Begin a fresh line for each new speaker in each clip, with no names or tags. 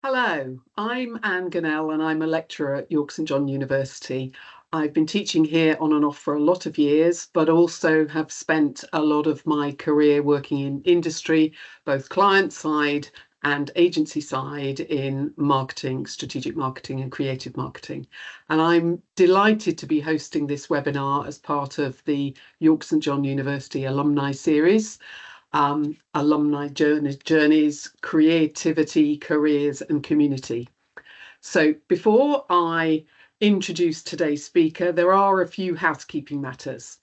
Hello, I'm Ann Gurnell and I'm a lecturer at York St John University. I've been teaching here on and off for a lot of years, but also have spent a lot of my career working in industry, both client side and agency side in marketing, strategic marketing and creative marketing. And I'm delighted to be hosting this webinar as part of the York St John University Alumni Series. Alumni journeys, creativity, careers and community. So before I introduce today's speaker, there are a few housekeeping matters.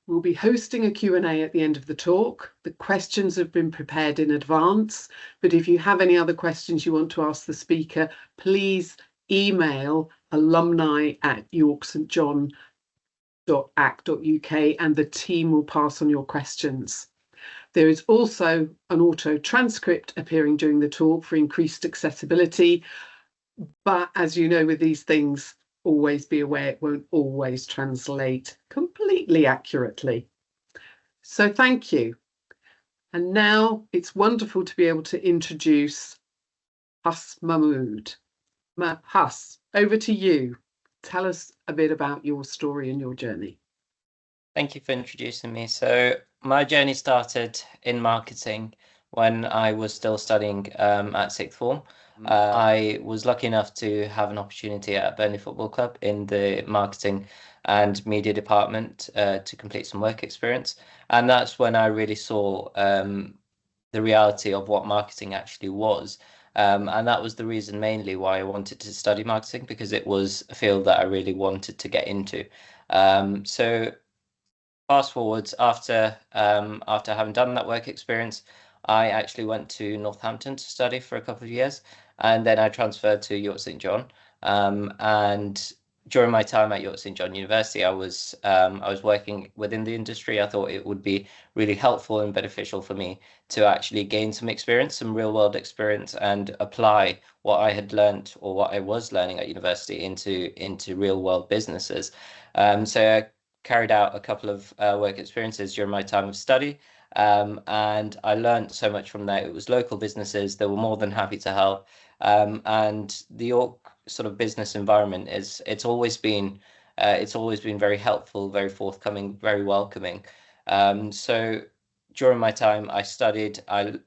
We'll be hosting a Q&A at the end of the talk. The questions have been prepared in advance, but if you have any other questions you want to ask the speaker, please email alumni@yorkstjohn.ac.uk and the team will pass on your questions. There is also an auto transcript appearing during the talk for increased accessibility. But as you know, with these things, always be aware it won't always translate completely accurately. So thank you. And now it's wonderful to be able to introduce Huss Mahmood. Huss, over to you. Tell us a bit about your story and your journey.
Thank you for introducing me. So my journey started in marketing when I was still studying at sixth form. I was lucky enough to have an opportunity at Burnley Football Club in the marketing and media department to complete some work experience. And that's when I really saw the reality of what marketing actually was. And that was the reason mainly why I wanted to study marketing, because it was a field that I really wanted to get into. So fast forwards, after having done that work experience, I actually went to Northampton to study for a couple of years, and then I transferred to York St John. And during my time at York St John University, I was working within the industry. I thought it would be really helpful and beneficial for me to actually gain some experience, some real world experience, and apply what I had learned or what I was learning at university into real world businesses. So I carried out a couple of work experiences during my time of study, and I learned so much from there. It was local businesses. They were more than happy to help, and the York sort of business environment it's always been very helpful, very forthcoming, very welcoming. So during my time I studied, I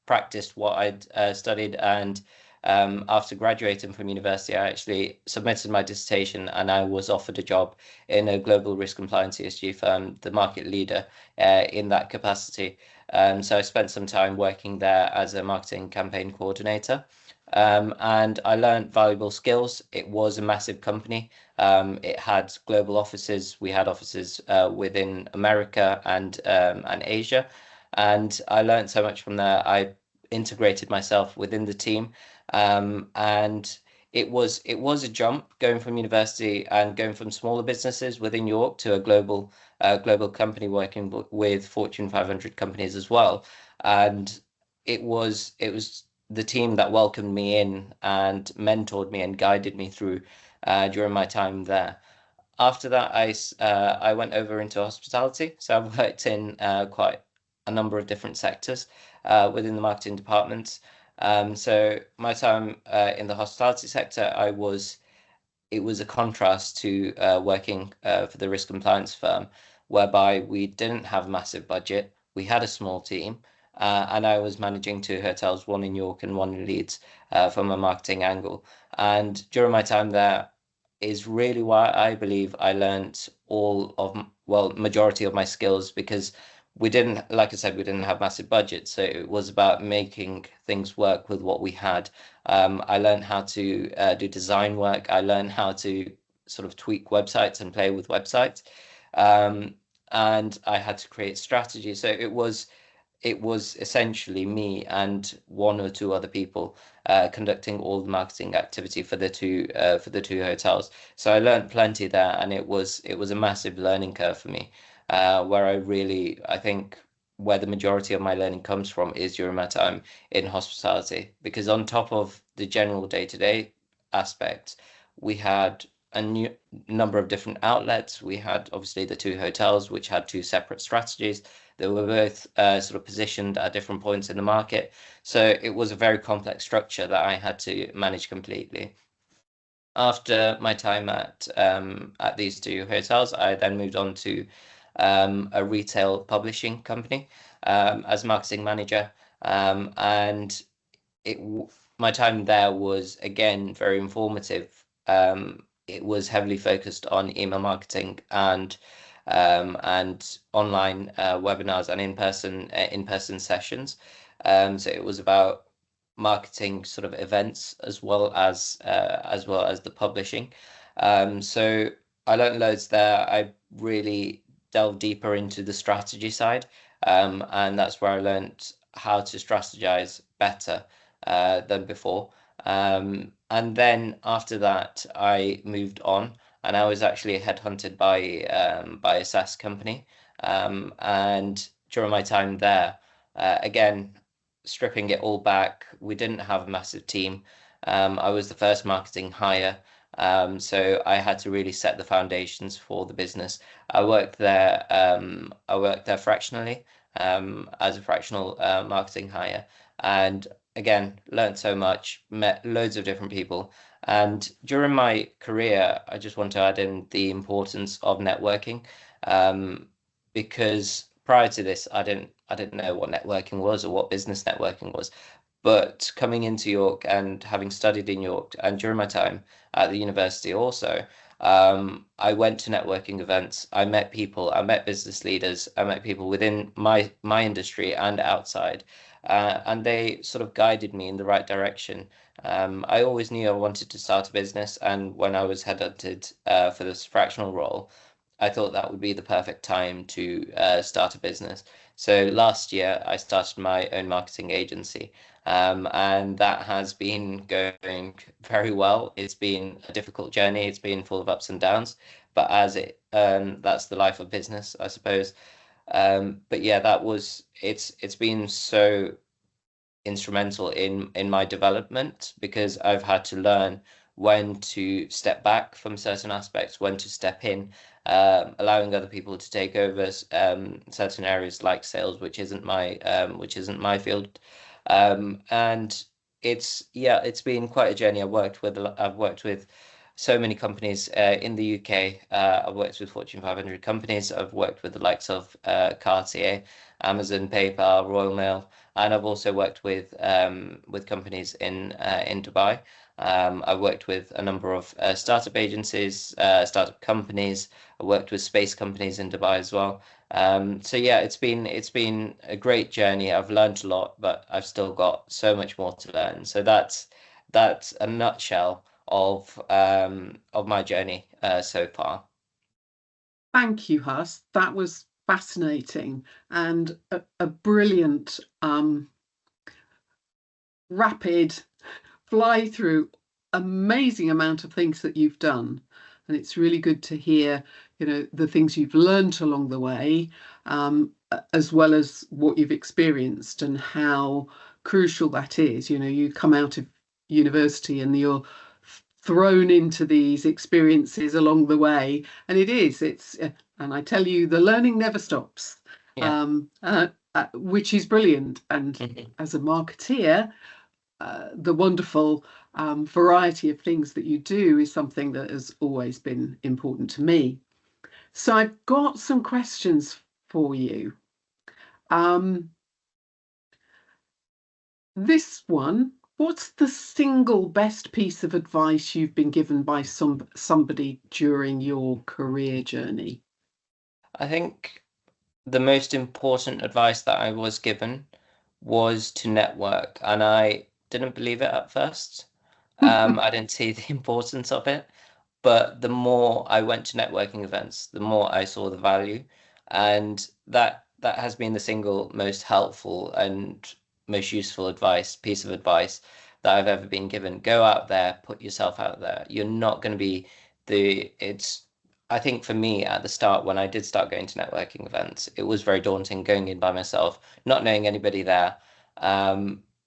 practiced what I'd studied, and after graduating from university, I actually submitted my dissertation and I was offered a job in a global risk compliance ESG firm, the market leader in that capacity. So I spent some time working there as a marketing campaign coordinator. And I learned valuable skills. It was a massive company. It had global offices. We had offices within America and Asia. And I learned so much from there. I integrated myself within the team. And it was a jump going from university and going from smaller businesses within York to a global company working with Fortune 500 companies as well. And it was the team that welcomed me in and mentored me and guided me through during my time there. After that, I went over into hospitality. So I've worked in quite a number of different sectors within the marketing departments. So my time in the hospitality sector, it was a contrast to working for the risk compliance firm, whereby we didn't have a massive budget. We had a small team, and I was managing two hotels, one in York and one in Leeds, from a marketing angle. And during my time there is really why I believe I learned majority of my skills, because we didn't, like I said, we didn't have massive budgets. So it was about making things work with what we had. I learned how to do design work. I learned how to sort of tweak websites and play with websites. And I had to create strategy. So it was essentially me and one or two other people conducting all the marketing activity for the two hotels. So I learned plenty there, and it was a massive learning curve for me, where I think where the majority of my learning comes from is during my time in hospitality, because on top of the general day-to-day aspects, we had a new number of different outlets. We had obviously the two hotels, which had two separate strategies. They were both sort of positioned at different points in the market. So it was a very complex structure that I had to manage completely. After my time at these two hotels, I then moved on to a retail publishing company as marketing manager, and it my time there was again very informative. It was heavily focused on email marketing and online webinars and in-person sessions. So it was about marketing sort of events as well as the publishing. So I learned loads there. I really delved deeper into the strategy side, and that's where I learned how to strategize better than before. And then after that, I moved on, and I was actually headhunted by a SaaS company. And during my time there, again, stripping it all back, we didn't have a massive team. I was the first marketing hire, so I had to really set the foundations for the business. I worked there. I worked there fractionally as a fractional marketing hire, and again, learned so much, met loads of different people. And during my career, I just want to add in the importance of networking, because prior to this, I didn't know what networking was or what business networking was. But coming into York and having studied in York and during my time at the university also, I went to networking events. I met people. I met business leaders. I met people within my industry and outside, and they sort of guided me in the right direction. I always knew I wanted to start a business, and when I was headhunted for this fractional role, I thought that would be the perfect time to start a business. So last year, I started my own marketing agency, and that has been going very well. It's been a difficult journey. It's been full of ups and downs, but that's the life of business, I suppose. But yeah, it's been so instrumental in my development because I've had to learn when to step back from certain aspects, when to step in, allowing other people to take over certain areas like sales, which isn't my field. And it's been quite a journey. I've worked with so many companies in the UK. I've worked with Fortune 500 companies. I've worked with the likes of Cartier, Amazon, PayPal, Royal Mail, and I've also worked with companies in Dubai. I've worked with a number of startup agencies, startup companies. I worked with space companies in Dubai as well. So yeah, it's been a great journey. I've learned a lot, but I've still got so much more to learn. So that's a nutshell of my journey so far.
Thank you, Huss. That was fascinating and a brilliant, rapid fly through amazing amount of things that you've done. And it's really good to hear, the things you've learned along the way, as well as what you've experienced and how crucial that is. You come out of university and you're thrown into these experiences along the way, and and I tell you, the learning never stops.
Yeah.
Which is brilliant. And as a marketeer, the wonderful variety of things that you do is something that has always been important to me. So I've got some questions for you. This one, what's the single best piece of advice you've been given by somebody during your career journey?
I think the most important advice that I was given was to network, and I didn't believe it at first. I didn't see the importance of it, but the more I went to networking events, the more I saw the value, and that has been the single most helpful and most useful piece of advice that I've ever been given. Go out there, put yourself out there. You're not going to be the it's I think for me at the start, when I did start going to networking events, it was very daunting going in by myself, not knowing anybody there.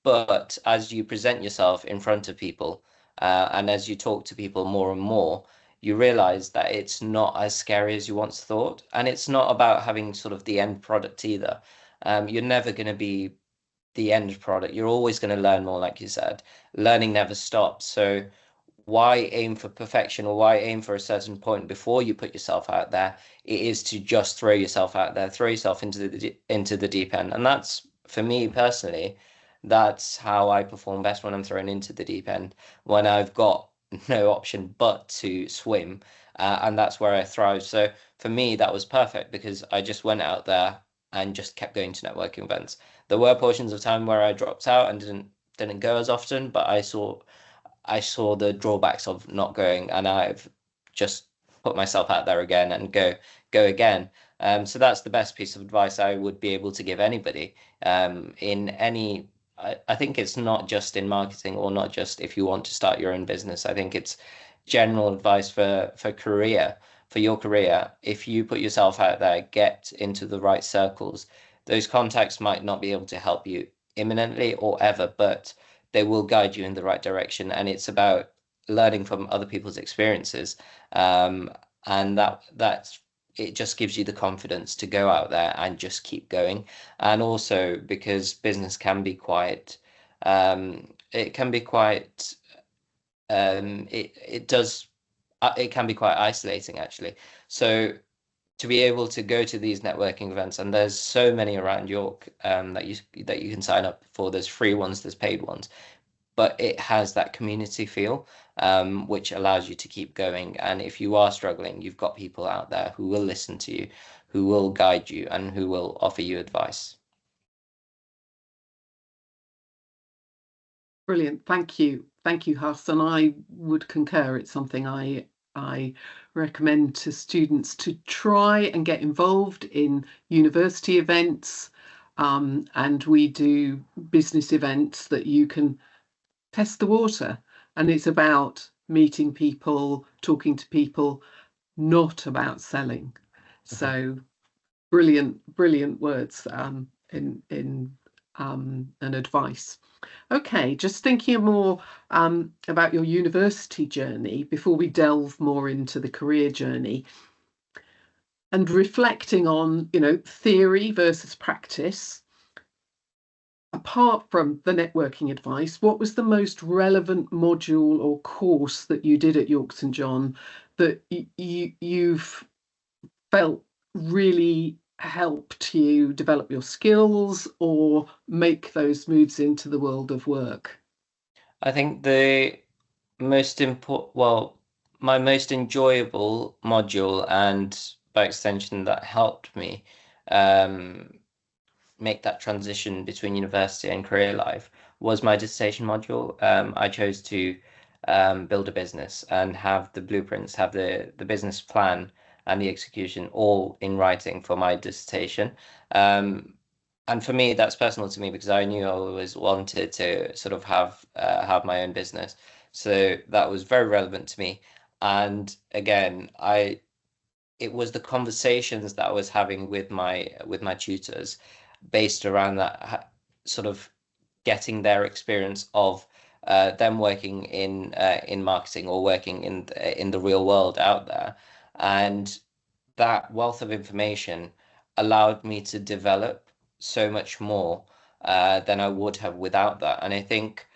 But as you present yourself in front of people, and as you talk to people more and more, you realize that it's not as scary as you once thought. And it's not about having sort of the end product either. You're never going to be the end product. You're always going to learn more, like you said. Learning never stops. So why aim for perfection, or why aim for a certain point before you put yourself out there? It is to just throw yourself out there, throw yourself into the deep end. And that's, for me personally, that's how I perform best, when I'm thrown into the deep end, when I've got no option but to swim. And that's where I thrive. So for me, that was perfect, because I just went out there and just kept going to networking events. There were portions of time where I dropped out and didn't go as often, but I saw the drawbacks of not going, and I've just put myself out there again and go again. So that's the best piece of advice I would be able to give anybody. In any, I think it's not just in marketing, or not just if you want to start your own business. I think it's general advice for your career. If you put yourself out there, get into the right circles. Those contacts might not be able to help you imminently or ever, but they will guide you in the right direction. And it's about learning from other people's experiences. And that's it, just gives you the confidence to go out there and just keep going. And also, because business can be quite it can be quite it can be quite isolating, actually. So to be able to go to these networking events, and there's so many around York, that you can sign up for. There's free ones, there's paid ones, but it has that community feel, which allows you to keep going. And if you are struggling, you've got people out there who will listen to you, who will guide you, and who will offer you advice.
Brilliant. Thank you. Thank you, Huss. And I would concur. It's something I recommend to students to try and get involved in university events. And we do business events that you can test the water. And it's about meeting people, talking to people, not about selling. So brilliant, brilliant words in and advice. Okay, just thinking more about your university journey before we delve more into the career journey, and reflecting on, theory versus practice. Apart from the networking advice, what was the most relevant module or course that you did at York St John that you've felt really helped you develop your skills or make those moves into the world of work?
I think the most important, well, my most enjoyable module, and by extension that helped me um, make that transition between university and career life, was my dissertation module. I chose to build a business and have the blueprints, have the business plan and the execution all in writing for my dissertation. And for me, that's personal to me, because I knew I always wanted to sort of have my own business. So that was very relevant to me. And again, it was the conversations that I was having with my tutors, based around that, sort of getting their experience of them working in marketing, or working in the real world out there. And that wealth of information allowed me to develop so much more than I would have without that. And I think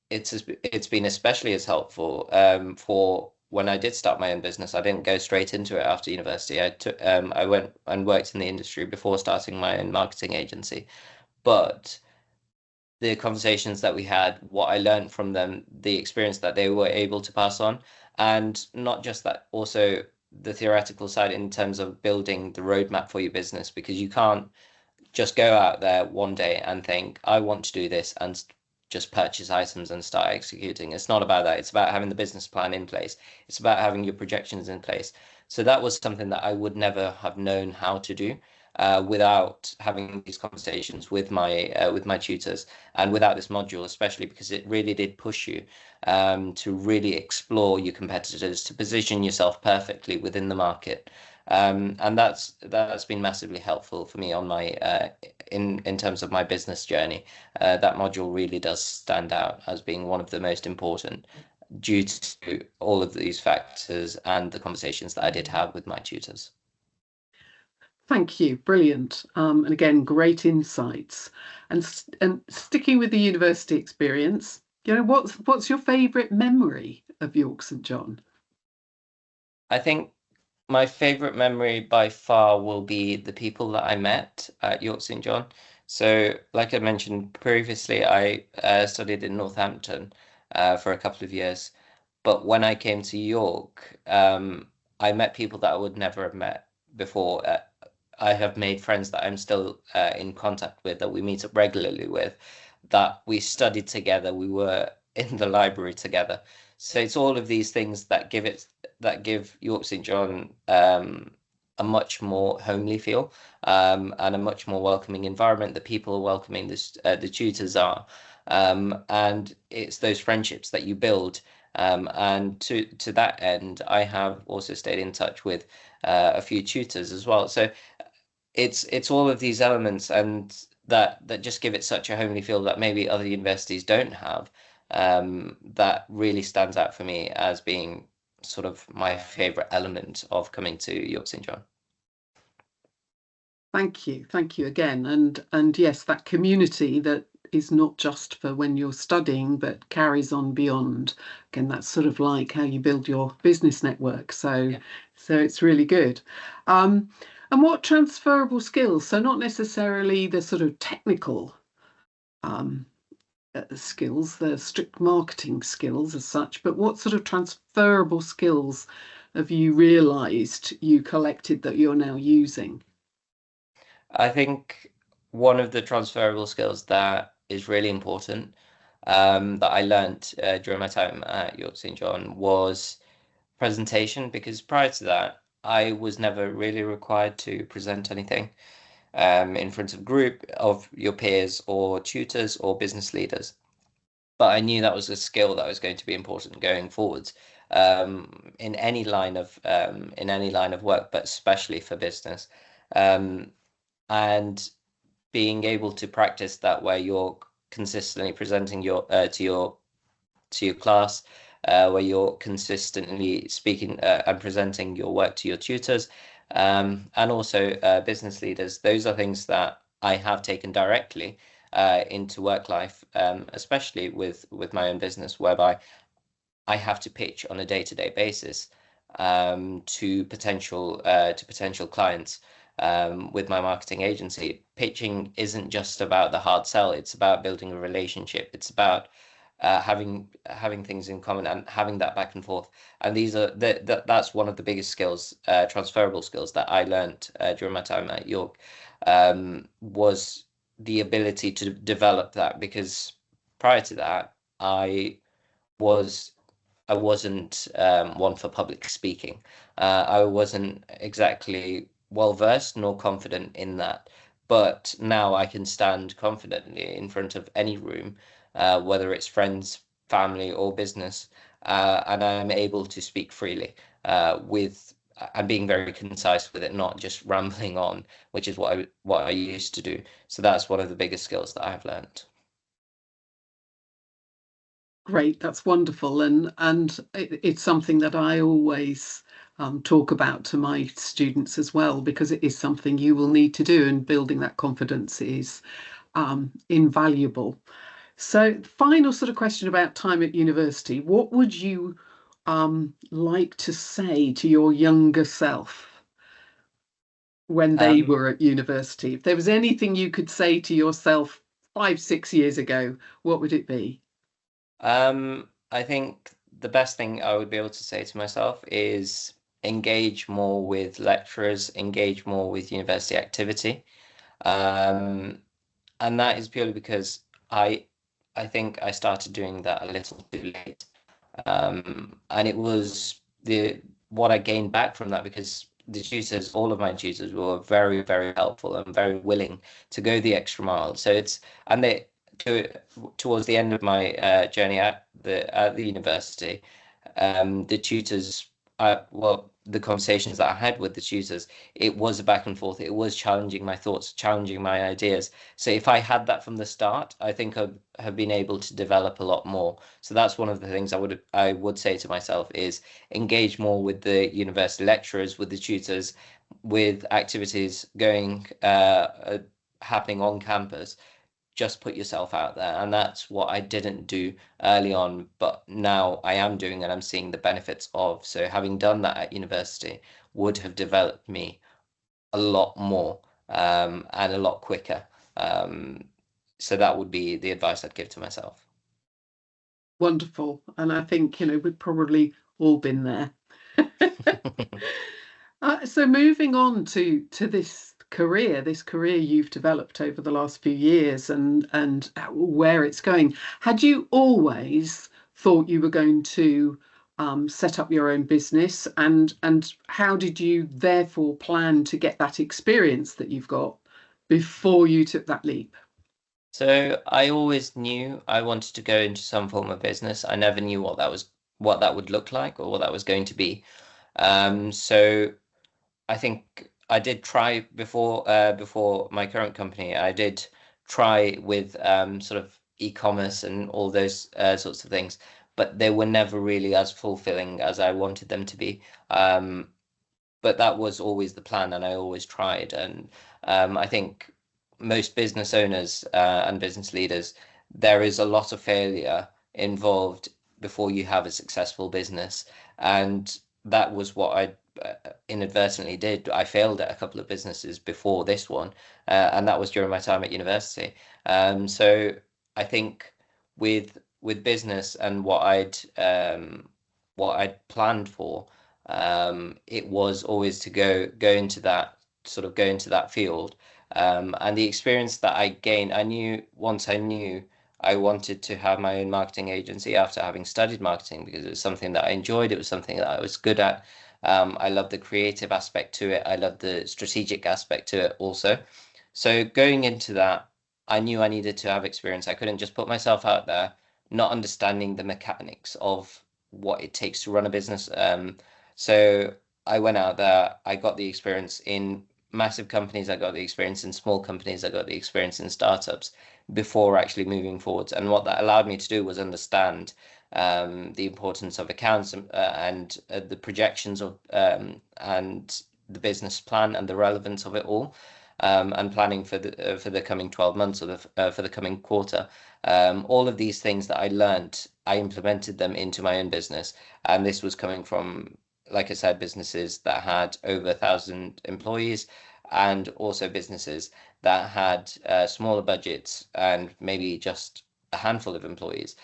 it's been especially as helpful for when I did start my own business. I didn't go straight into it after university. I went and worked in the industry before starting my own marketing agency. But the conversations that we had, what I learned from them, the experience that they were able to pass on, and not just that, also the theoretical side in terms of building the roadmap for your business, because you can't just go out there one day and think, I want to do this, and just purchase items and start executing. It's not about that. It's about having the business plan in place. It's about having your projections in place. So that was something that I would never have known how to do without having these conversations with my tutors, and without this module, especially because it really did push you to really explore your competitors, to position yourself perfectly within the market. And that's been massively helpful for me on my in terms of my business journey. That module really does stand out as being one of the most important. due to all of these factors and the conversations that I did have with my tutors.
Thank you, brilliant. And again, great insights. And sticking with the university experience, what's your favourite memory of York St John?
I think my favourite memory by far will be the people that I met at York St John. So, like I mentioned previously, I studied in Northampton for a couple of years. But when I came to York, I met people that I would never have met before. I have made friends that I'm still in contact with, that we meet up regularly with, that we studied together, we were in the library together. So it's all of these things that give York St John a much more homely feel, and a much more welcoming environment. The people are welcoming, the tutors are, and it's those friendships that you build. And to that end, I have also stayed in touch with a few tutors as well. So it's all of these elements, and that just give it such a homely feel that maybe other universities don't have. That really stands out for me as being sort of my favorite element of coming to York St John.
Thank you again. And yes, that community that is not just for when you're studying, but carries on beyond. Again, that's sort of like how you build your business network. So it's really good. And what transferable skills? So not necessarily the sort of technical skills, the strict marketing skills as such, but what sort of transferable skills have you realised you collected that you're now using?
I think one of the transferable skills that is really important, that I learned during my time at York St John, was presentation, because prior to that, I was never really required to present anything in front of a group of your peers or tutors or business leaders. But I knew that was a skill that was going to be important going forwards, in any line of work, but especially for business. Um, and being able to practice that, where you're consistently presenting your to your class, where you're consistently speaking and presenting your work to your tutors, and also business leaders. Those are things that I have taken directly into work life, especially with my own business, whereby I have to pitch on a day-to-day basis to potential clients with my marketing agency. Pitching isn't just about the hard sell; it's about building a relationship. It's about having things in common and having that back and forth. And that's one of the biggest skills, transferable skills, that I learned during my time at York, was the ability to develop that. Because prior to that, was I wasn't one for public speaking. I wasn't exactly well versed nor confident in that. But now I can stand confidently in front of any room, whether it's friends, family, or business, and I'm able to speak freely with and being very concise with it, not just rambling on, which is what I used to do. So that's one of the biggest skills that I've learned.
Great, that's wonderful, and it's something that I always talk about to my students as well, because it is something you will need to do, and building that confidence is invaluable. So, final sort of question about time at university. What would you like to say to your younger self when they
Um,
were at university? If there was anything you could say to yourself 5, 6 years ago, what would it be?
I think the best thing I would be able to say to myself is engage more with lecturers, engage more with university activity. Um, and that is purely because I think I started doing that a little too late. And it was the what I gained back from that, because the tutors, all of my tutors, were very, very helpful and very willing to go the extra mile. So and they to, towards the end of my journey at the university, the tutors, well, the conversations that I had with the tutors, it was a back and forth. It was challenging my thoughts, challenging my ideas. So if I had that from the start, I think I'd have been able to develop a lot more. So that's one of the things I would say to myself is engage more with the university lecturers, with the tutors, with activities going happening on campus. Just put yourself out there. And that's what I didn't do early on, but now I am doing and I'm seeing the benefits of. So having done that at university would have developed me a lot more and a lot quicker. So that would be the advice I'd give to myself.
Wonderful. And I think, we've probably all been there. So moving on to this career you've developed over the last few years, and where it's going. Had you always thought you were going to set up your own business, and how did you therefore plan to get that experience that you've got before you took that leap?
So I always knew I wanted to go into some form of business. I never knew what that would look like or what that was going to be. So I think I did try before my current company. I did try with sort of e-commerce and all those sorts of things, but they were never really as fulfilling as I wanted them to be. But that was always the plan, and I always tried. And I think most business owners and business leaders, there is a lot of failure involved before you have a successful business, and that was what I inadvertently did. I failed at a couple of businesses before this one, and that was during my time at university. So I think with business and what I'd planned for, it was always to go into that field. And the experience that I gained, I knew I wanted to have my own marketing agency after having studied marketing because it was something that I enjoyed. It was something that I was good at. I love the creative aspect to it. I love the strategic aspect to it also. So going into that, I knew I needed to have experience. I couldn't just put myself out there, not understanding the mechanics of what it takes to run a business. So I went out there, I got the experience in massive companies, I got the experience in small companies, I got the experience in startups before actually moving forwards. And what that allowed me to do was understand the importance of accounts and the projections of and the business plan and the relevance of it all. And planning for the coming 12 months or for the coming quarter. All of these things that I learned, I implemented them into my own business. And this was coming from, like I said, businesses that had over 1,000 employees and also businesses that had smaller budgets and maybe just a handful of employees.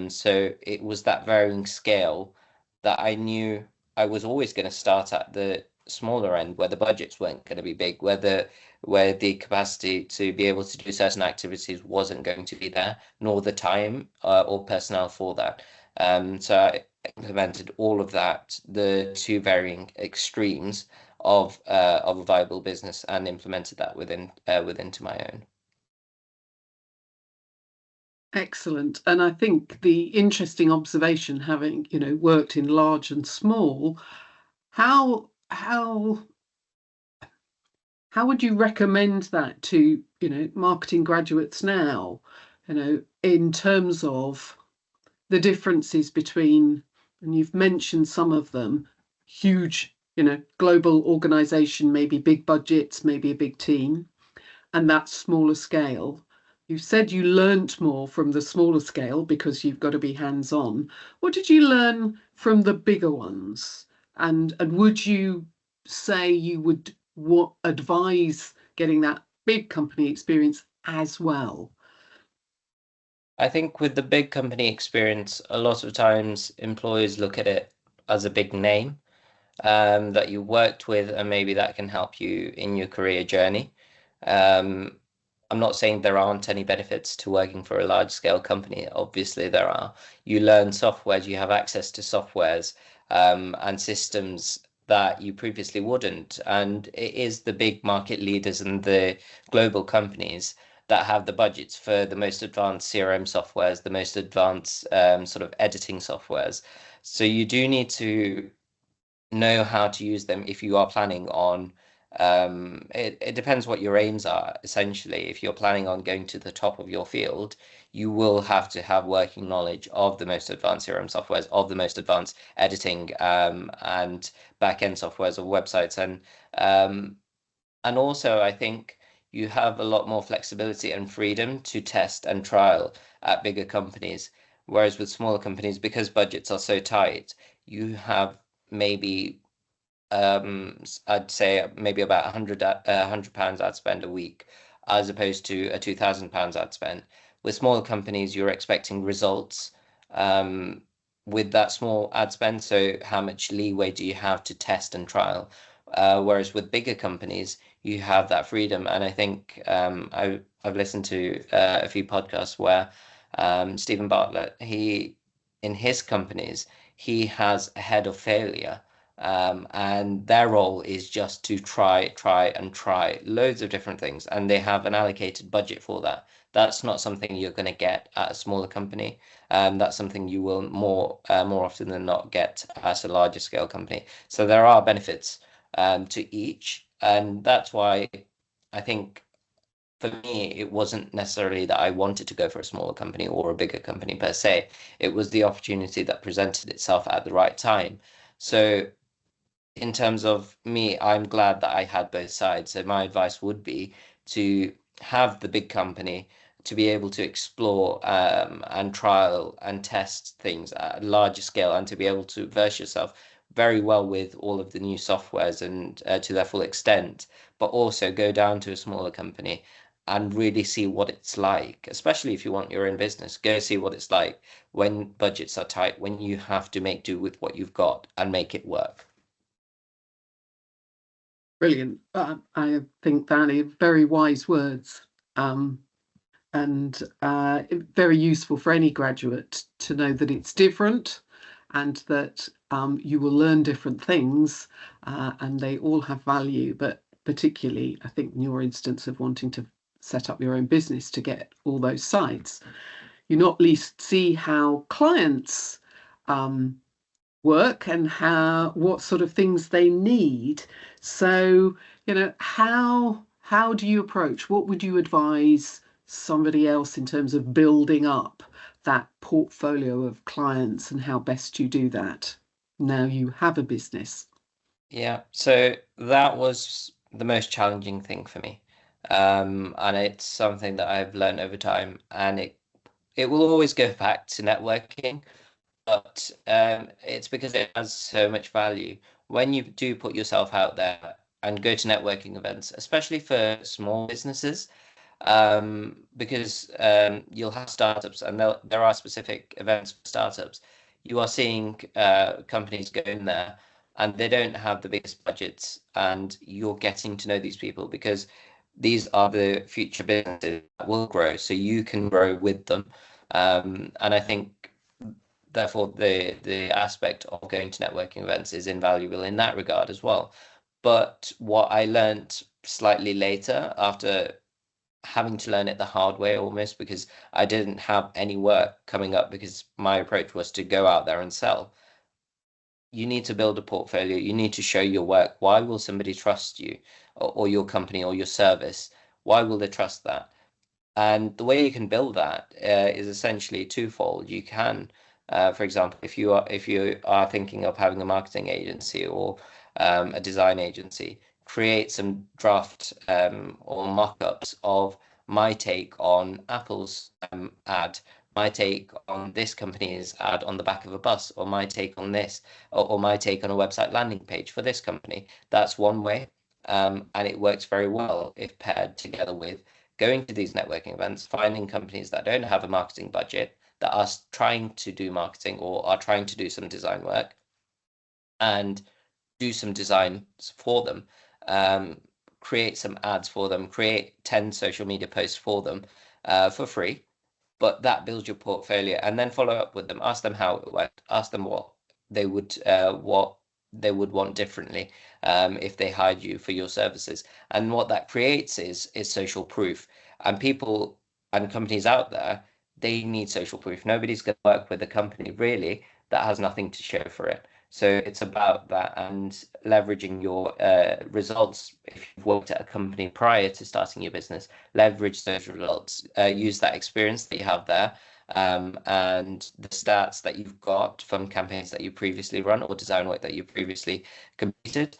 So it was that varying scale that I knew I was always going to start at the smaller end where the budgets weren't going to be big, where the capacity to be able to do certain activities wasn't going to be there, nor the time or personnel for that. So I implemented all of that, the two varying extremes of a viable business, and implemented that within to my own.
Excellent. And I think the interesting observation, having, worked in large and small, how would you recommend that to, marketing graduates now, in terms of the differences between, and you've mentioned some of them, huge, global organization, maybe big budgets, maybe a big team, and that smaller scale. You said you learnt more from the smaller scale because you've got to be hands-on. What did you learn from the bigger ones? And would you say you would advise getting that big company experience as well?
I think with the big company experience, a lot of times employers look at it as a big name that you worked with, and maybe that can help you in your career journey. Um, I'm not saying there aren't any benefits to working for a large scale company. Obviously, there are. You learn softwares, you have access to softwares and systems that you previously wouldn't. And it is the big market leaders and the global companies that have the budgets for the most advanced CRM softwares, the most advanced sort of editing softwares. So you do need to know how to use them if you are planning on it depends what your aims are. Essentially, if you're planning on going to the top of your field, you will have to have working knowledge of the most advanced CRM softwares, of the most advanced editing and back-end softwares of websites. And also, I think you have a lot more flexibility and freedom to test and trial at bigger companies. Whereas with smaller companies, because budgets are so tight, you have maybe I'd say maybe about £100 ad spend a week, as opposed to a £2,000 ad spend. With smaller companies, you're expecting results um, with that small ad spend. So how much leeway do you have to test and trial? Whereas with bigger companies, you have that freedom. And I think I've listened to a few podcasts where Stephen Bartlett, in his companies, he has a head of failure, and their role is just to try loads of different things, and they have an allocated budget for that. That's not something you're going to get at a smaller company. That's something you will more often than not get at a larger scale company. So there are benefits to each, and that's why I think for me, it wasn't necessarily that I wanted to go for a smaller company or a bigger company per se. It was the opportunity that presented itself at the right time. So in terms of me, I'm glad that I had both sides. So my advice would be to have the big company, to be able to explore and trial and test things at a larger scale, and to be able to verse yourself very well with all of the new softwares and to their full extent, but also go down to a smaller company and really see what it's like, especially if you want your own business. Go see what it's like when budgets are tight, when you have to make do with what you've got and make it work.
Brilliant. I think that is very wise words, and very useful for any graduate to know that it's different, and that you will learn different things, and they all have value. But particularly, I think in your instance of wanting to set up your own business to get all those sides, you not least see how clients work and what sort of things they need. So, how do you approach? What would you advise somebody else in terms of building up that portfolio of clients, and how best you do that now you have a business?
Yeah, so that was the most challenging thing for me. And it's something that I've learned over time, and it will always go back to networking, but it's because it has so much value. When you do put yourself out there and go to networking events, especially for small businesses, because you'll have startups, and there are specific events for startups. You are seeing companies go in there, and they don't have the biggest budgets, and you're getting to know these people because these are the future businesses that will grow, so you can grow with them. And I think therefore the aspect of going to networking events is invaluable in that regard as well. But what I learned slightly later, after having to learn it the hard way almost, because I didn't have any work coming up because my approach was to go out there and sell. You need to build a portfolio. You need to show your work. Why will somebody trust you, or your company or your service? Why will they trust that? And the way you can build that is essentially twofold. You can, for example, if you are thinking of having a marketing agency or a design agency, create some draft or mock-ups of my take on Apple's ad, my take on this company's ad on the back of a bus, or my take on this, or my take on a website landing page for this company. That's one way, and it works very well if paired together with going to these networking events, finding companies that don't have a marketing budget, that are trying to do marketing or are trying to do some design work, and do some designs for them, um, create some ads for them, create 10 social media posts for them for free. But that builds your portfolio, and then follow up with them. Ask them how it went. Ask them what they would want differently if they hired you for your services. And what that creates is social proof. And people and companies out there, they need social proof. Nobody's going to work with a company really that has nothing to show for it. So it's about that and leveraging your results. If you've worked at a company prior to starting your business, leverage those results, use that experience that you have there, and the stats that you've got from campaigns that you previously run or design work that you previously completed,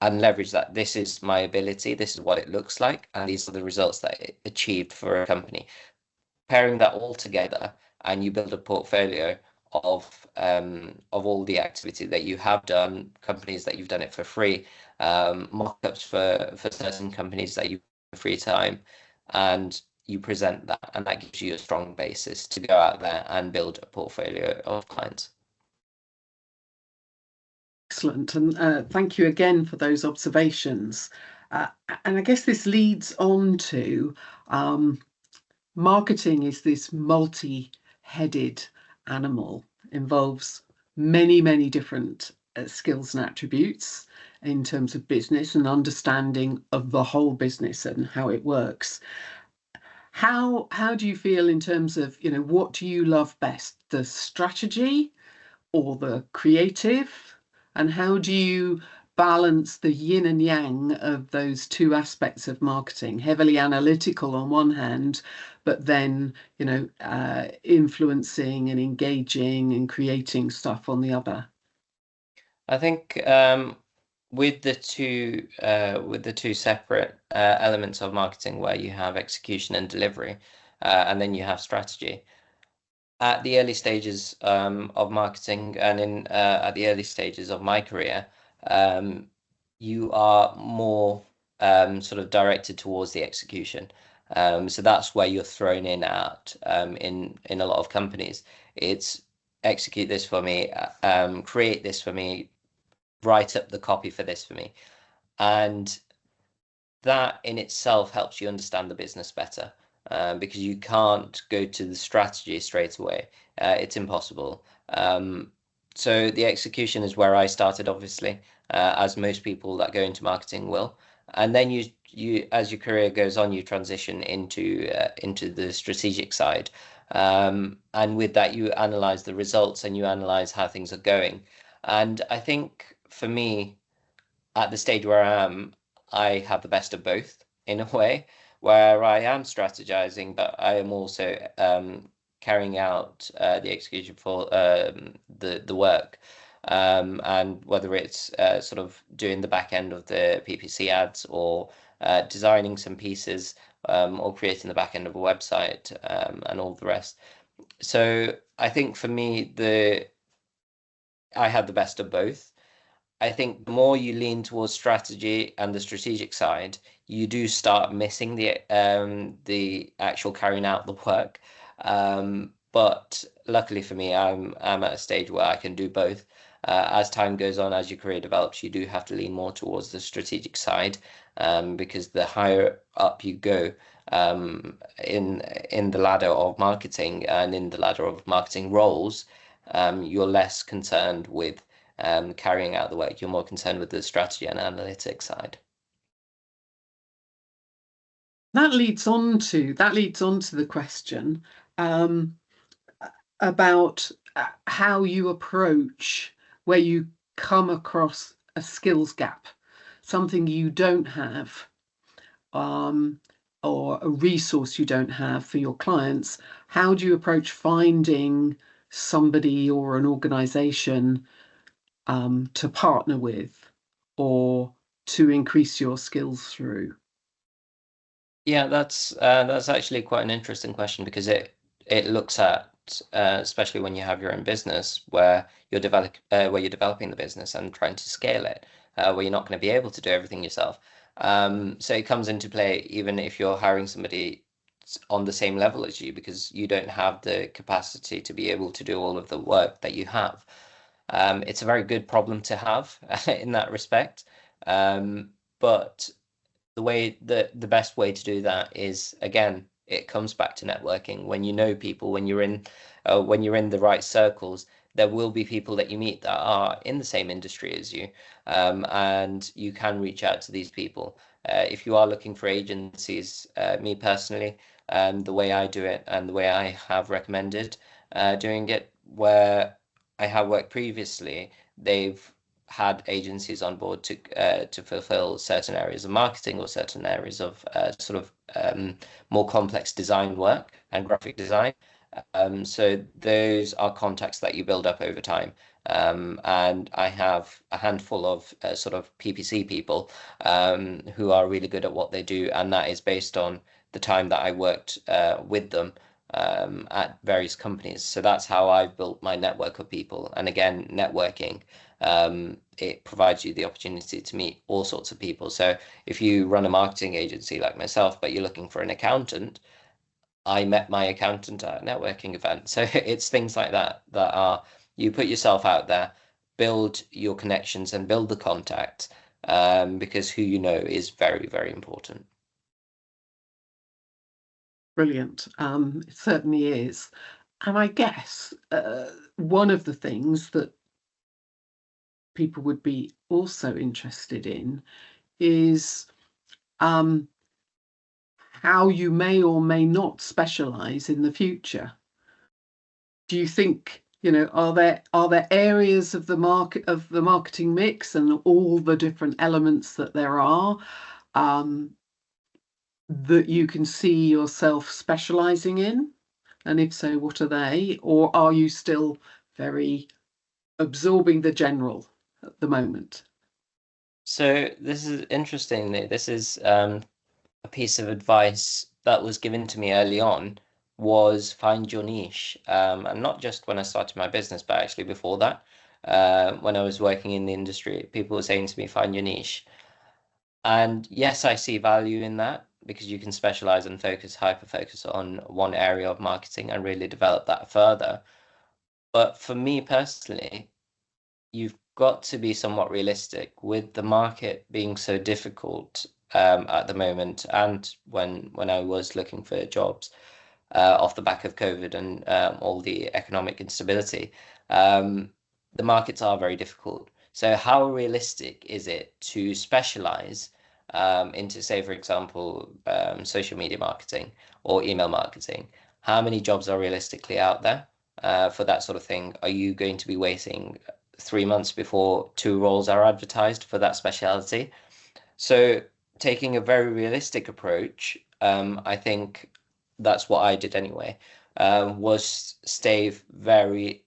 and leverage that. This is my ability, this is what it looks like, and these are the results that it achieved for a company. Pairing that all together, and you build a portfolio of all the activity that you have done, companies that you've done it for free, mock-ups for certain companies that you have free time, and you present that, and that gives you a strong basis to go out there and build a portfolio of clients.
Excellent, and thank you again for those observations. And I guess this leads on to marketing is this multi-headed animal, involves many, many different skills and attributes in terms of business and understanding of the whole business and how it works. How do you feel in terms of, what do you love best, the strategy or the creative? And how do you balance the yin and yang of those two aspects of marketing, heavily analytical on one hand, but then, influencing and engaging and creating stuff on the other?
I think with the two separate elements of marketing, where you have execution and delivery, and then you have strategy. At the early stages of marketing, and at the early stages of my career, you are more sort of directed towards the execution. So that's where you're thrown in at in a lot of companies. It's execute this for me, create this for me, write up the copy for this for me. And that in itself helps you understand the business better, because you can't go to the strategy straight away. It's impossible. So the execution is where I started, obviously, as most people that go into marketing will. And then you as your career goes on, you transition into the strategic side. And with that, you analyze the results and you analyze how things are going. And I think for me, at the stage where I am, I have the best of both in a way, where I am strategizing, but I am also carrying out the execution for the work. And whether it's sort of doing the back end of the PPC ads, or designing some pieces, or creating the back end of a website, and all the rest. So I think for me, I have the best of both. I think the more you lean towards strategy and the strategic side, you do start missing the actual carrying out the work. But luckily for me, I'm at a stage where I can do both. As time goes on, as your career develops, you do have to lean more towards the strategic side, because the higher up you go in the ladder of marketing and in the ladder of marketing roles, you're less concerned with carrying out the work. You're more concerned with the strategy and analytics side.
That leads on to the question about how you approach where you come across a skills gap, something you don't have, or a resource you don't have for your clients. How do you approach finding somebody or an organization to partner with, or to increase your skills through?
Yeah, that's actually quite an interesting question, because it looks at especially when you have your own business, where you're developing the business and trying to scale it, where you're not going to be able to do everything yourself. So it comes into play even if you're hiring somebody on the same level as you, because you don't have the capacity to be able to do all of the work that you have. It's a very good problem to have in that respect. But the best way to do that is, again, it comes back to networking. When you know people, when you're in the right circles, there will be people that you meet that are in the same industry as you, and you can reach out to these people. If you are looking for agencies, me personally, the way I do it and the way I have recommended doing it, where I have worked previously, they've had agencies on board to fulfill certain areas of marketing or certain areas of more complex design work and graphic design. So those are contacts that you build up over time. And I have a handful of sort of PPC people who are really good at what they do, and that is based on the time that I worked with them at various companies. So that's how I've built my network of people. And again, networking, it provides you the opportunity to meet all sorts of people. So if you run a marketing agency like myself, but you're looking for an accountant, I met my accountant at a networking event. So it's things like that that are, you put yourself out there, build your connections and build the contacts, because who you know is very, very important.
Brilliant. It certainly is. And I guess one of the things that people would be also interested in is how you may or may not specialize in the future. Do you think, are there areas of the marketing mix and all the different elements that there are that you can see yourself specializing in? And if so, what are they? Or are you still very absorbing the general at the moment?
So this is interesting. This is a piece of advice that was given to me early on, was find your niche. And not just when I started my business, but actually before that, when I was working in the industry, people were saying to me, find your niche. And yes, I see value in that because you can specialize and hyper focus on one area of marketing and really develop that further. But for me personally, you've got to be somewhat realistic with the market being so difficult at the moment, and when I was looking for jobs off the back of COVID and all the economic instability, the markets are very difficult. So how realistic is it to specialize into, say, for example, social media marketing or email marketing? How many jobs are realistically out there for that sort of thing? Are you going to be waiting 3 months before 2 roles are advertised for that specialty? So taking a very realistic approach, I think that's what I did anyway, was stay fairly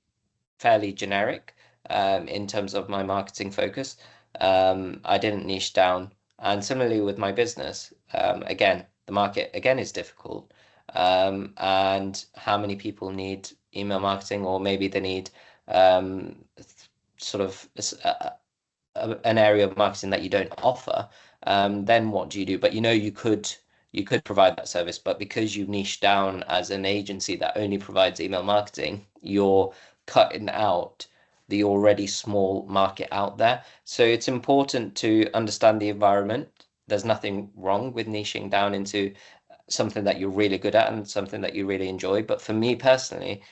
generic in terms of my marketing focus. I didn't niche down. And similarly with my business, again, the market again is difficult. And how many people need email marketing, or maybe they need sort of an area of marketing that you don't offer, then what do you do? But you could provide that service, but because you niche down as an agency that only provides email marketing, you're cutting out the already small market out there. So it's important to understand the environment. There's nothing wrong with niching down into something that you're really good at and something that you really enjoy. But for me personally,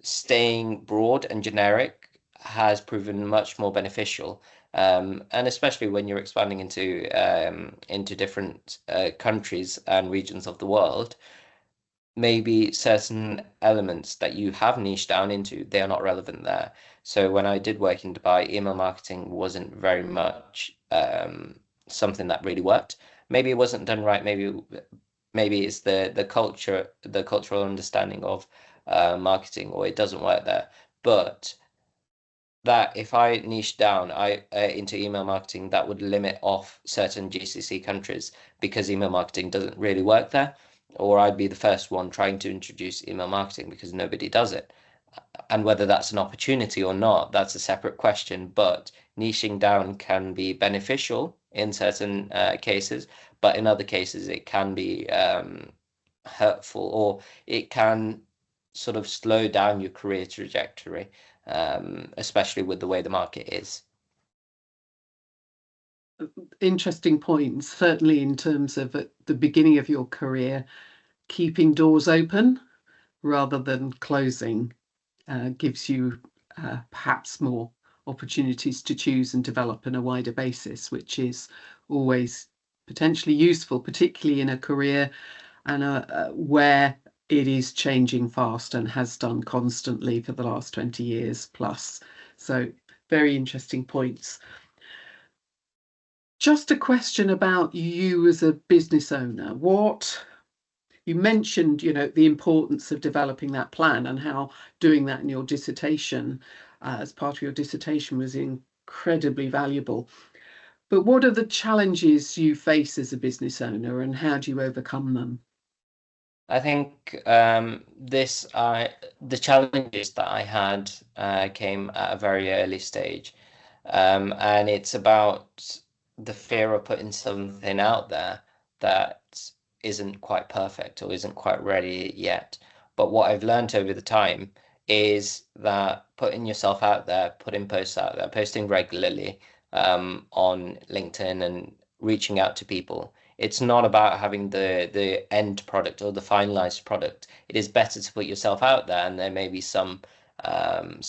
staying broad and generic has proven much more beneficial. And especially when you're expanding into different countries and regions of the world, maybe certain elements that you have niched down into, they are not relevant there. So when I did work in Dubai, email marketing wasn't very much something that really worked. Maybe it wasn't done right. Maybe it's the culture, the cultural understanding of marketing, or it doesn't work there. But that if I niche down into email marketing, that would limit off certain GCC countries because email marketing doesn't really work there, or I'd be the first one trying to introduce email marketing because nobody does it. And whether that's an opportunity or not, that's a separate question. But niching down can be beneficial in certain cases, but in other cases it can be hurtful, or it can sort of slow down your career trajectory, especially with the way the market is.
Interesting points, certainly in terms of at the beginning of your career, keeping doors open rather than closing gives you perhaps more opportunities to choose and develop on a wider basis, which is always potentially useful, particularly in a career and where it is changing fast and has done constantly for the last 20 years plus. So Very interesting points. Just a question about you as a business owner. You mentioned, the importance of developing that plan and how doing that in your dissertation, as part of your dissertation, was incredibly valuable. But what are the challenges you face as a business owner, and how do you overcome them?
I think the challenges that I had came at a very early stage, and it's about the fear of putting something out there that isn't quite perfect or isn't quite ready yet. But what I've learned over the time is that putting yourself out there, putting posts out there, posting regularly on LinkedIn and reaching out to people, it's not about having the end product or the finalized product. It is better to put yourself out there, and there may be some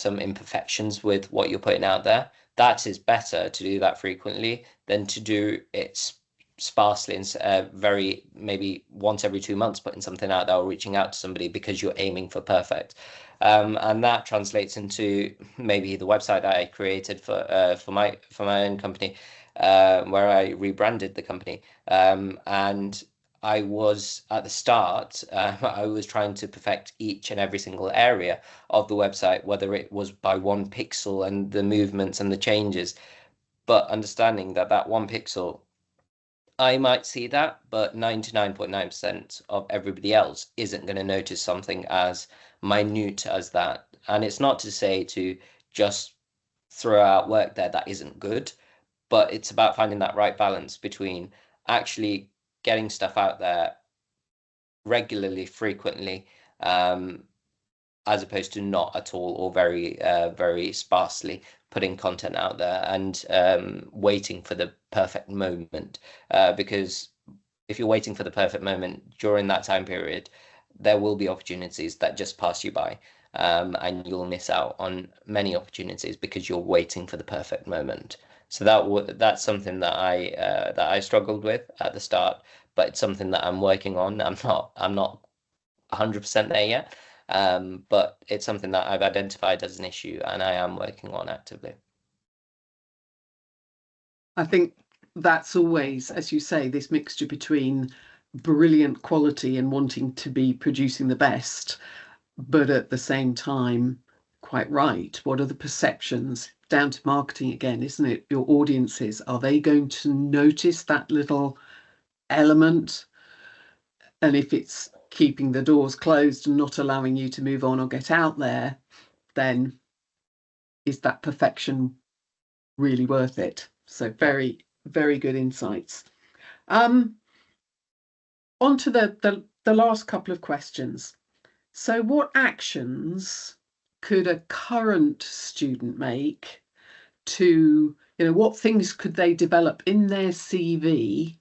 imperfections with what you're putting out there. That is better to do that frequently than to do it sparsely and very maybe once every 2 months putting something out there or reaching out to somebody because you're aiming for perfect. And that translates into maybe the website that I created for my own company, where I rebranded the company. And I was at the start, I was trying to perfect each and every single area of the website, whether it was by one pixel and the movements and the changes, but understanding that that one pixel, I might see that, but 99.9% of everybody else isn't going to notice something as minute as that. And it's not to say to just throw out work there that isn't good, but it's about finding that right balance between actually getting stuff out there regularly, frequently, as opposed to not at all or very sparsely putting content out there and waiting for the perfect moment. Because if you're waiting for the perfect moment during that time period, there will be opportunities that just pass you by. And you'll miss out on many opportunities because you're waiting for the perfect moment. So that's something that I struggled with at the start, but it's something that I'm working on. I'm not 100% there yet, but it's something that I've identified as an issue and I am working on actively.
I think that's always, as you say, this mixture between brilliant quality and wanting to be producing the best, but at the same time, quite right. What are the perceptions? Down to marketing again, isn't it? Your audiences, are they going to notice that little element? And if it's keeping the doors closed and not allowing you to move on or get out there, then is that perfection really worth it? So very, very good insights. On to the last couple of questions. So what actions could a current student make to, what things could they develop in their CV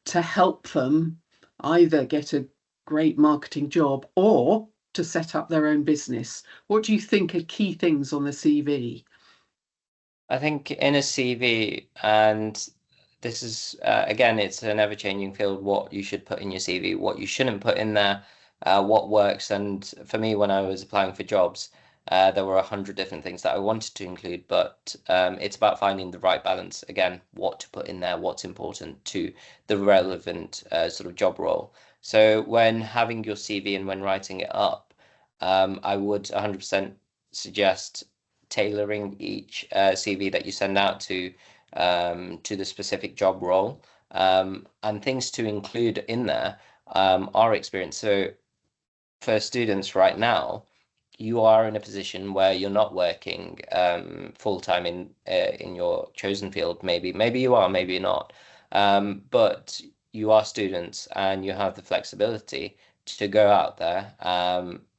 to help them either get a great marketing job or to set up their own business? What do you think are key things on the CV?
I think in a CV, and this is again, it's an ever-changing field, what you should put in your CV, what you shouldn't put in there, what works. And for me, when I was applying for jobs, there were 100 different things that I wanted to include, but it's about finding the right balance. Again, what to put in there, what's important to the relevant sort of job role. So when having your CV and when writing it up, I would 100% suggest tailoring each CV that you send out to the specific job role, and things to include in there are experience. So for students right now, you are in a position where you're not working full time in your chosen field. Maybe you are, maybe you're not, but you are students and you have the flexibility to go out there,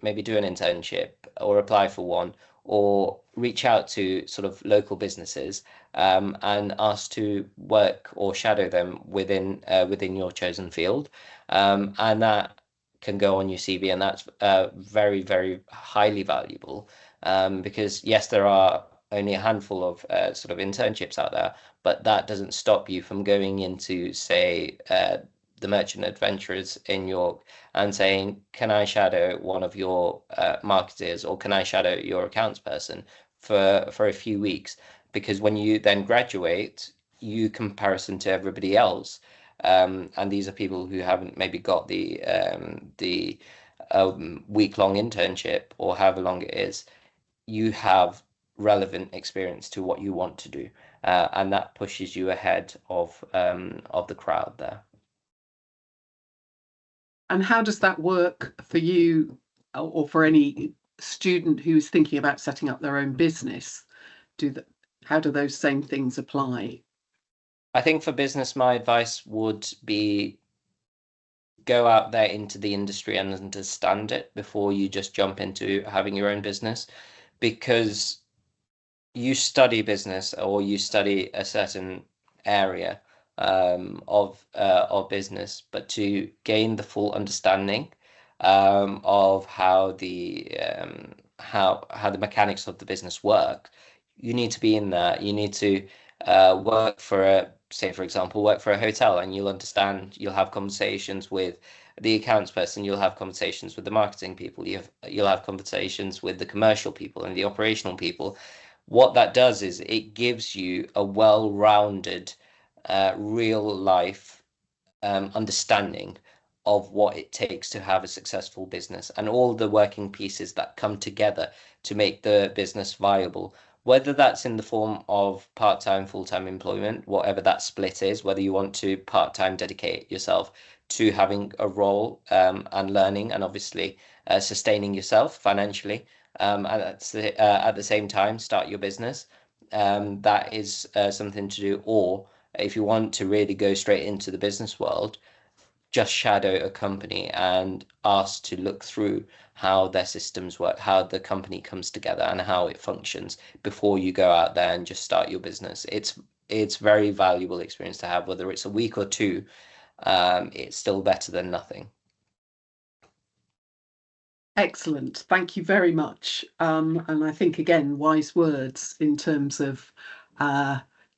maybe do an internship or apply for one, or reach out to sort of local businesses and ask to work or shadow them within your chosen field, and that can go on your CV, and that's very, very highly valuable, because yes, there are only a handful of sort of internships out there, but that doesn't stop you from going into, say, the Merchant Adventurers in York and saying, can I shadow one of your marketers, or can I shadow your accounts person for a few weeks, because when you then graduate, you comparison to everybody else, and these are people who haven't maybe got the week-long internship or however long it is. You have relevant experience to what you want to do, and that pushes you ahead of the crowd there.
And how does that work for you or for any student who is thinking about setting up their own business? How do those same things apply?
I think for business, my advice would be go out there into the industry and understand it before you just jump into having your own business, because you study business or you study a certain area of business, but to gain the full understanding of how the mechanics of the business work, you need to be in there. You need to work for say for example, work for a hotel, and you'll have conversations with the accounts person, you'll have conversations with the marketing people, you'll have conversations with the commercial people and the operational people. What that does is it gives you a well-rounded, real life understanding of what it takes to have a successful business and all the working pieces that come together to make the business viable. Whether that's in the form of part-time, full-time employment, whatever that split is, whether you want to part-time dedicate yourself to having a role and learning and obviously sustaining yourself financially, and at the same time start your business, that is something to do. Or if you want to really go straight into the business world, just shadow a company and ask to look through how their systems work, how the company comes together and how it functions before you go out there and just start your business. It's very valuable experience to have, whether it's a week or two. It's still better than nothing.
Excellent. Thank you very much. And I think, again, wise words in terms of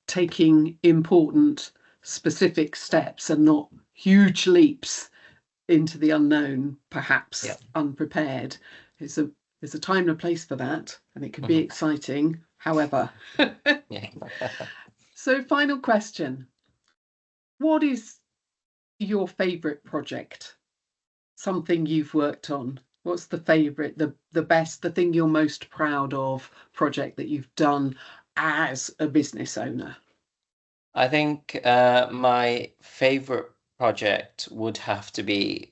taking important, specific steps and not huge leaps into the unknown, perhaps unprepared. There's a time and a place for that, and it can be exciting, however. So, final question. What is your favourite project? Something you've worked on? What's the favourite, the best, the thing you're most proud of project that you've done as a business owner?
I think my favourite project would have to be,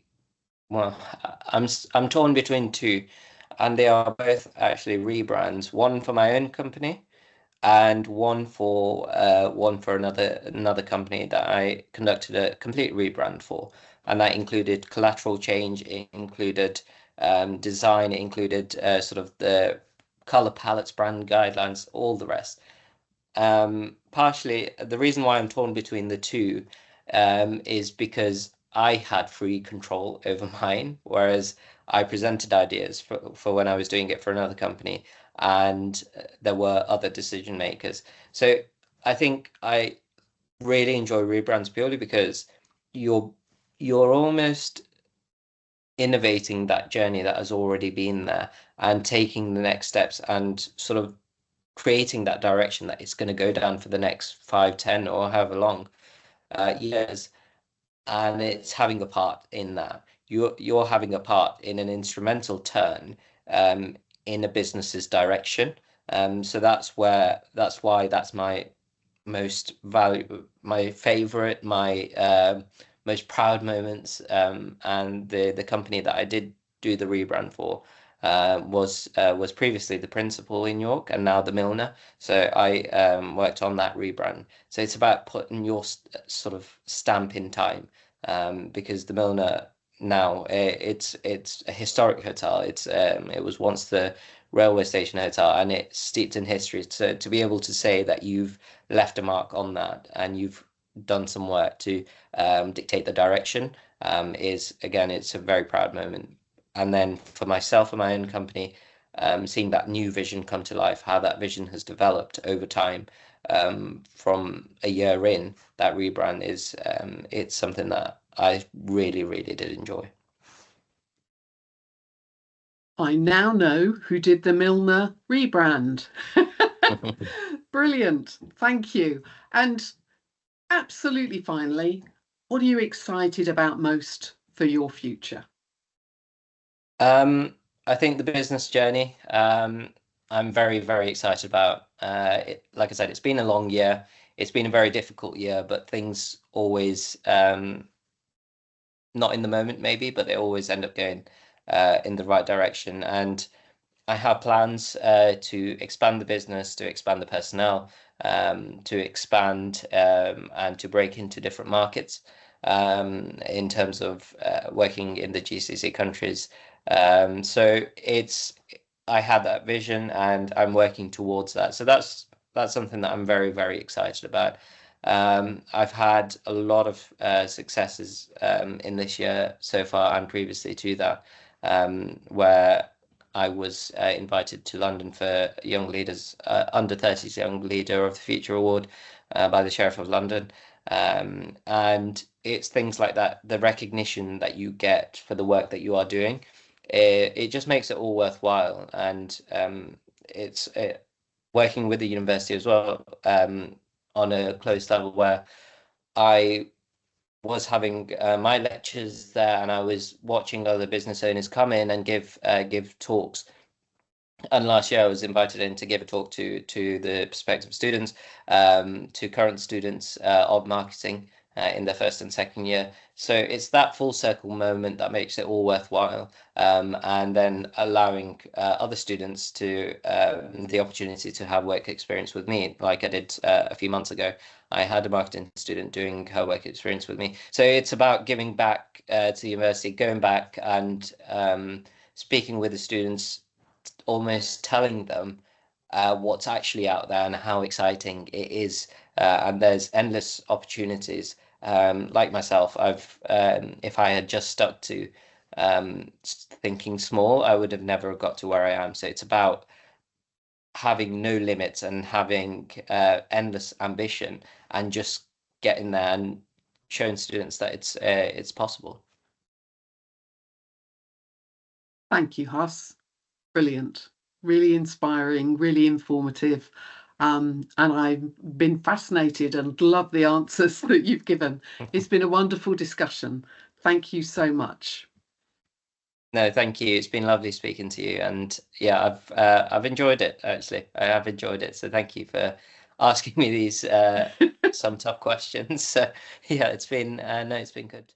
well, I'm torn between two, and they are both actually rebrands. One for my own company, and one for another company that I conducted a complete rebrand for, and that included collateral change, it included design, it included sort of the color palettes, brand guidelines, all the rest. Partially, the reason why I'm torn between the two is because I had free control over mine, whereas I presented ideas for when I was doing it for another company, and there were other decision makers. So I think I really enjoy rebrands purely because you're almost innovating that journey that has already been there and taking the next steps and sort of creating that direction that it's going to go down for the next 5, 10, or however long years. And it's having a part in that. You're having a part in an instrumental turn in a business's direction. So that's why that's my most valuable, my favorite, my most proud moments. And the company that I did do the rebrand for was previously the Principal in York and now the Milner. So I worked on that rebrand. So it's about putting your sort of stamp in time, because the Milner now it's a historic hotel. It was once the railway station hotel, and it's steeped in history. So to be able to say that you've left a mark on that and you've done some work to dictate the direction is, again, it's a very proud moment. And then for myself and my own company, seeing that new vision come to life, how that vision has developed over time, from a year in, that rebrand is it's something that I really, really did enjoy.
I now know who did the Milner rebrand. Brilliant. Thank you. And absolutely finally, what are you excited about most for your future?
I think the business journey, I'm very, very excited about. Like I said, it's been a long year. It's been a very difficult year, but things always, not in the moment maybe, but they always end up going in the right direction. And I have plans to expand the business, to expand the personnel, to expand and to break into different markets in terms of working in the GCC countries. So I had that vision and I'm working towards that. So that's something that I'm very, very excited about. I've had a lot of successes in this year so far and previously to that, where I was invited to London for Young Leaders, Under 30s Young Leader of the Future Award by the Sheriff of London. And it's things like that, the recognition that you get for the work that you are doing, it just makes it all worthwhile. And it's working with the university as well on a close level where I was having my lectures there, and I was watching other business owners come in and give talks. And last year, I was invited in to give a talk to the prospective students, to current students of marketing in their first and second year. So it's that full circle moment that makes it all worthwhile, and then allowing other students to the opportunity to have work experience with me, like I did a few months ago. I had a marketing student doing her work experience with me. So it's about giving back to the university, going back and speaking with the students, almost telling them what's actually out there and how exciting it is. And there's endless opportunities. Like myself, if I had just stuck to thinking small, I would have never got to where I am. So it's about having no limits and having endless ambition and just getting there and showing students that it's possible.
Thank you, Huss. Brilliant. Really inspiring, really informative. And I've been fascinated and love the answers that you've given. It's been a wonderful discussion. Thank you so much.
No, thank you. It's been lovely speaking to you, and yeah, I've enjoyed it actually. I have enjoyed it. So thank you for asking me these some tough questions. So yeah, it's been no, it's been good.